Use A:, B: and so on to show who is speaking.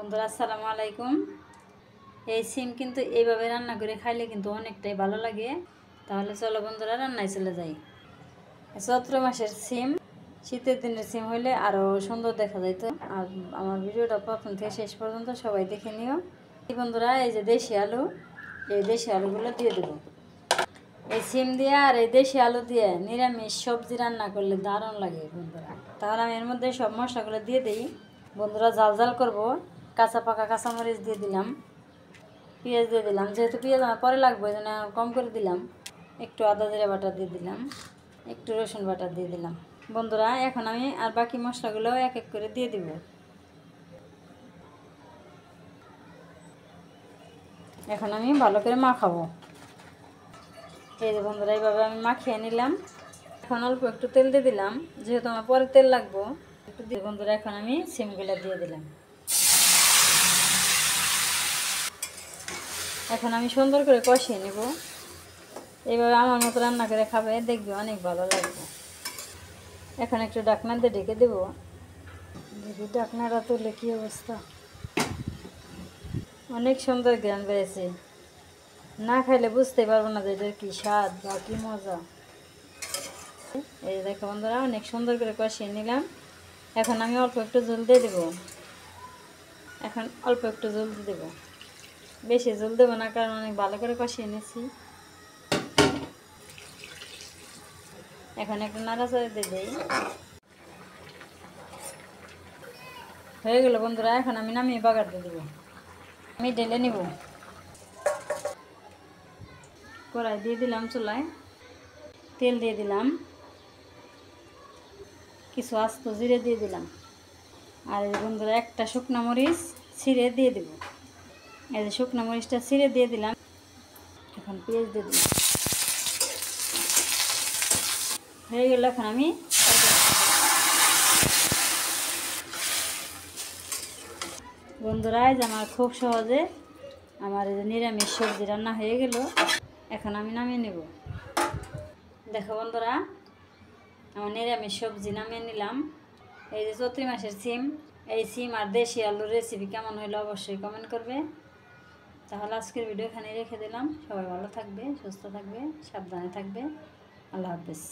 A: বন্ধুরা আসসালামু আলাইকুম। এই সিম কিন্তু এইভাবে রান্না করে খাইলে কিন্তু অনেকটাই ভালো লাগে। তাহলে চলো বন্ধুরা রান্নায় চলে যাই। চৈত্র মাসের সিম, শীতের দিনের সিম হইলে আরও সুন্দর দেখা যাইতো। আর আমার ভিডিওটা প্রথম থেকে শেষ পর্যন্ত সবাই দেখে নিও। এই বন্ধুরা এই যে দেশি আলু, এই দেশি আলুগুলো দিয়ে দেবো। এই সিম দিয়ে আর এই দেশি আলু দিয়ে নিরামিষ সবজি রান্না করলে দারুণ লাগে বন্ধুরা। তাহলে আমি এর মধ্যে সব মশলাগুলো দিয়ে দিই। বন্ধুরা জাল জাল করবো। কাঁচা পাকা কাঁচামরিচ দিয়ে দিলাম, পেঁয়াজ দিয়ে দিলাম। যেহেতু পেঁয়াজ আমার পরে লাগবে ওই জন্য কম করে দিলাম। একটু আদা জিরা বাটা দিয়ে দিলাম, একটু রসুন বাটা দিয়ে দিলাম। বন্ধুরা এখন আমি আর বাকি মশলাগুলো এক এক করে দিয়ে দিব। এখন আমি ভালো করে মাখাবো। এই যে বন্ধুরা এইভাবে আমি মাখিয়ে নিলাম। এখন অল্প একটু তেল দিয়ে দিলাম, যেহেতু আমার পরে তেল লাগবো একটু দিয়ে। বন্ধুরা এখন আমি সিমগুলো দিয়ে দিলাম। এখন আমি সুন্দর করে কষিয়ে নেব। এইভাবে আমার মতো রান্না করে খাবে, দেখবে অনেক ভালো লাগবে। এখন একটু ঢাকনা দিয়ে ঢেকে দেবো। দেখি ঢাকনাটা তুলে কী অবস্থা। অনেক সুন্দর গ্রান বেড়েছে, না খাইলে বুঝতে পারবো না যে এটার কী স্বাদ বা কী মজা। এই দেখো বন্ধুরা অনেক সুন্দর করে কষিয়ে নিলাম। এখন আমি অল্প একটু ঝোল দিয়ে দেবো। এখন অল্প একটু ঝোল দিয়ে দেবো, বেশি ঝোল দেবো না, কারণ অনেক ভালো করে কষিয়ে নিয়েছি। এখন একটু নাড়াচাড়া দিয়ে দিই। হয়ে গেল বন্ধুরা, এখন আমি নামিয়ে বাগার দিয়ে দেবো। আমি ঢেলে নিব। কড়াই দিয়ে দিলাম চুলায়, তেল দিয়ে দিলাম, কিছু আস্ত জিরে দিয়ে দিলাম। আর এই বন্ধুরা একটা শুকনো মরিচ ছিঁড়ে দিয়ে দেব। এই যে শুকনো মরিচটা ছিঁড়ে দিয়ে দিলাম। এখন পেঁয়াজ দিয়ে দিলাম। হয়ে গেল। এখন আমি বন্ধুরা যে আমার খুব সহজে আমার এই যে নিরামিষ সবজি রান্না হয়ে গেল। এখন আমি নামিয়ে নেব। দেখো বন্ধুরা আমার নিরামিষ সবজি নামিয়ে নিলাম। এই যে চৈত্র মাসের সিম, এই সিম আর দেশি আলুর রেসিপি কেমন হলো অবশ্যই কমেন্ট করবে। তাহলে আজকের ভিডিও এখানে রেখে দিলাম। সবাই ভালো থাকবে, সুস্থ থাকবে, সাবধানে থাকবে। আল্লাহ হাফেজ।